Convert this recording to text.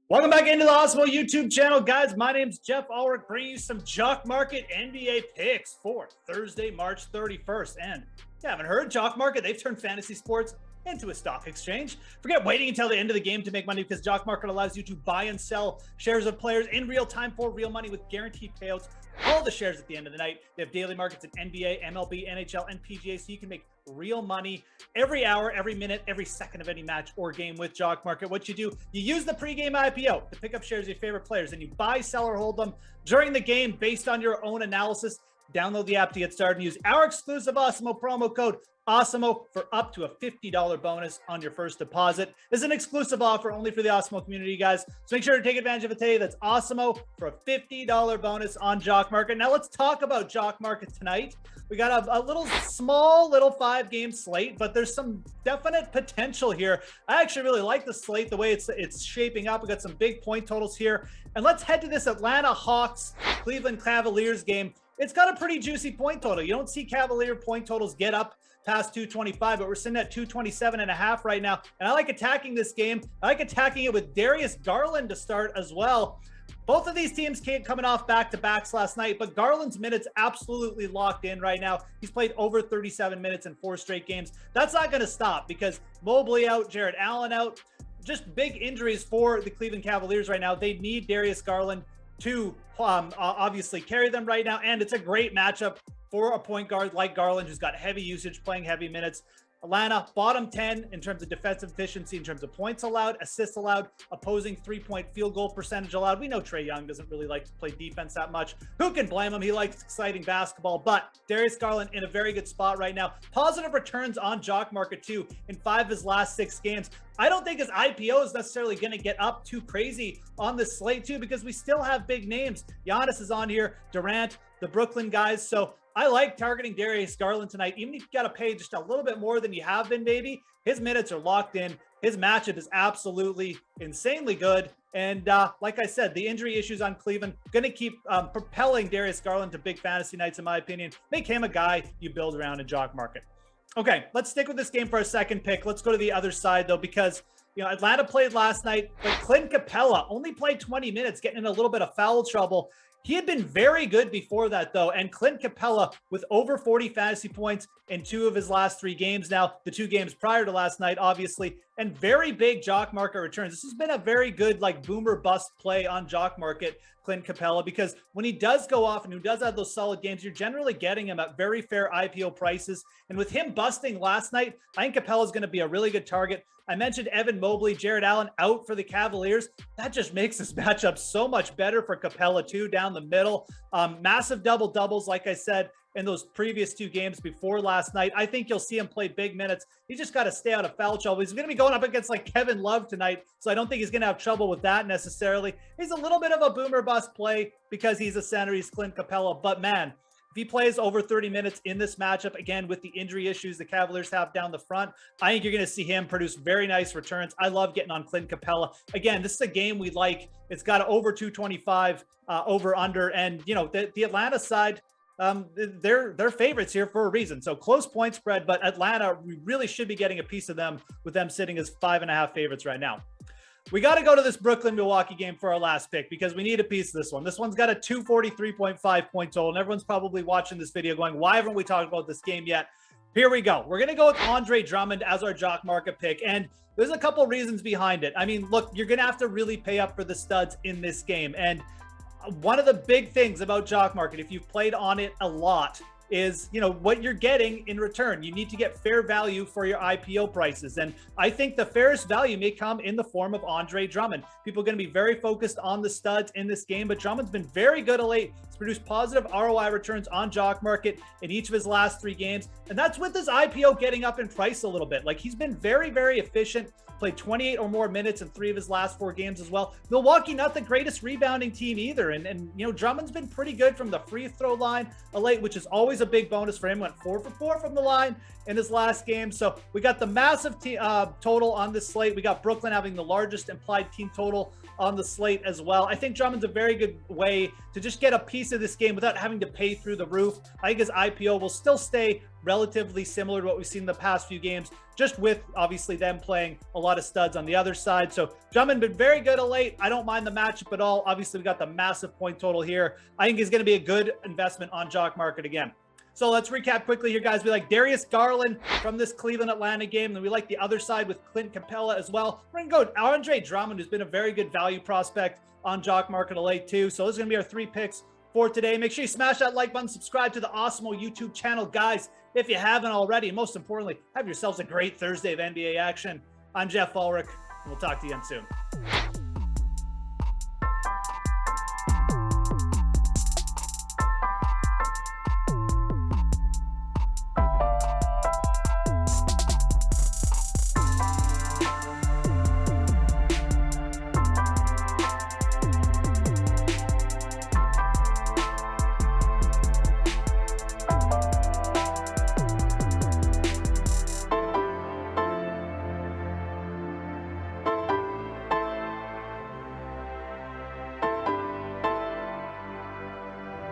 Welcome back into the Awesemo YouTube channel, guys. My name's Geoff Ulrich, bringing you some Jock Market NBA picks for Thursday, March 31st. And you haven't heard, Jock Market, they've turned fantasy sports into a stock exchange. Forget waiting until the end of the game to make money, because Jock Market allows you to buy and sell shares of players in real time for real money with guaranteed payouts. All the shares at the end of the night. They have daily markets in NBA, MLB, NHL, and PGA, so you can make real money every hour, every minute, every second of any match or game with Jock Market. What you do, you use the pregame IPO to pick up shares of your favorite players, and you buy, sell, or hold them during the game based on your own analysis. Download the app to get started and use our exclusive Awesemo promo code Awesemo for up to a $50 bonus on your first deposit. This is an exclusive offer only for the Awesemo community, guys. So make sure to take advantage of it today. That's Awesemo for a $50 bonus on Jock Market. Now let's talk about Jock Market tonight. We got a little 5-game slate, but there's some definite potential here. I actually really like the slate, the way it's shaping up. We got some big point totals here. And let's head to this Atlanta Hawks Cleveland Cavaliers game. It's got a pretty juicy point total. You don't see Cavalier point totals get up past 225, but we're sitting at 227.5 right now. And I like attacking this game. I like attacking it with Darius Garland to start as well. Both of these teams coming off back-to-backs last night, but Garland's minutes absolutely locked in right now. He's played over 37 minutes in 4 straight games. That's not going to stop because Mobley out, Jared Allen out. Just big injuries for the Cleveland Cavaliers right now. They need Darius Garland to obviously carry them right now, and it's a great matchup for a point guard like Garland, who's got heavy usage, playing heavy minutes. Atlanta, bottom 10 in terms of defensive efficiency, in terms of points allowed, assists allowed, opposing three-point field goal percentage allowed. We know Trae Young doesn't really like to play defense that much. Who can blame him? He likes exciting basketball, but Darius Garland in a very good spot right now. Positive returns on Jock Market too in 5 of his last 6 games. I don't think his IPO is necessarily going to get up too crazy on this slate too, because we still have big names. Giannis is on here, Durant, the Brooklyn guys. So I like targeting Darius Garland tonight. Even if you got to pay just a little bit more than you have been, maybe, his minutes are locked in. His matchup is absolutely insanely good. And like I said, the injury issues on Cleveland going to keep propelling Darius Garland to big fantasy nights, in my opinion. Make him a guy you build around in Jock Market. Okay, let's stick with this game for a second pick. Let's go to the other side, though, because Atlanta played last night, but Clint Capela only played 20 minutes, getting in a little bit of foul trouble. He had been very good before that, though, and Clint Capela with over 40 fantasy points in 2 of his last 3 games now, the 2 games prior to last night, obviously, and very big Jock Market returns. This has been a very good, boomer bust play on Jock Market, Clint Capela, because when he does go off and who does have those solid games, you're generally getting him at very fair IPO prices. And with him busting last night, I think Capela is going to be a really good target. I mentioned Evan Mobley, Jared Allen out for the Cavaliers. That just makes this matchup so much better for Capela too, down the middle. Massive double-doubles, like I said, in those previous 2 games before last night. I think you'll see him play big minutes. He just got to stay out of foul trouble. He's going to be going up against Kevin Love tonight, so I don't think he's going to have trouble with that necessarily. He's a little bit of a boomer bust play because he's a center. He's Clint Capela, but man, if he plays over 30 minutes in this matchup, again, with the injury issues the Cavaliers have down the front, I think you're going to see him produce very nice returns. I love getting on Clint Capela. Again, this is a game we like. It's got over 225 over under, and the Atlanta side, they're favorites here for a reason. So close point spread, but Atlanta, we really should be getting a piece of them with them sitting as 5.5 favorites right now. We got to go to this Brooklyn-Milwaukee game for our last pick because we need a piece of this one. This one's got a 243.5 point total, and everyone's probably watching this video going, why haven't we talked about this game yet? Here we go. We're going to go with Andre Drummond as our Jock Market pick, and there's a couple reasons behind it. I mean, look, you're going to have to really pay up for the studs in this game, and one of the big things about Jock Market, if you've played on it a lot, is what you're getting in return. You need to get fair value for your IPO prices, and I think the fairest value may come in the form of Andre Drummond. People are going to be very focused on the studs in this game, but Drummond's been very good of late. He's produced positive ROI returns on Jock Market in each of his last 3 games, and that's with his IPO getting up in price a little bit. He's been very, very efficient. Played 28 or more minutes in 3 of his last 4 games as well. Milwaukee, not the greatest rebounding team either. And Drummond's been pretty good from the free throw line late, which is always a big bonus for him. Went 4 for 4 from the line in his last game. So we got the massive total on this slate. We got Brooklyn having the largest implied team total on the slate as well. I think Drummond's a very good way to just get a piece of this game without having to pay through the roof. I think his IPO will still stay relatively similar to what we've seen in the past few games, just with obviously them playing a lot of studs on the other side. So Drummond been very good of late. I don't mind the matchup at all. Obviously, we got the massive point total here. I think he's going to be a good investment on Jock Market again. So let's recap quickly here, guys. We like Darius Garland from this Cleveland-Atlanta game. Then we like the other side with Clint Capela as well. We're going to go Andre Drummond, who's been a very good value prospect on Jock Market of late too. So those are going to be our 3 picks for today. Make sure you smash that like button, subscribe to the Awesemo YouTube channel, guys, if you haven't already. And most importantly, have yourselves a great Thursday of NBA action. I'm Geoff Ulrich, and we'll talk to you again soon.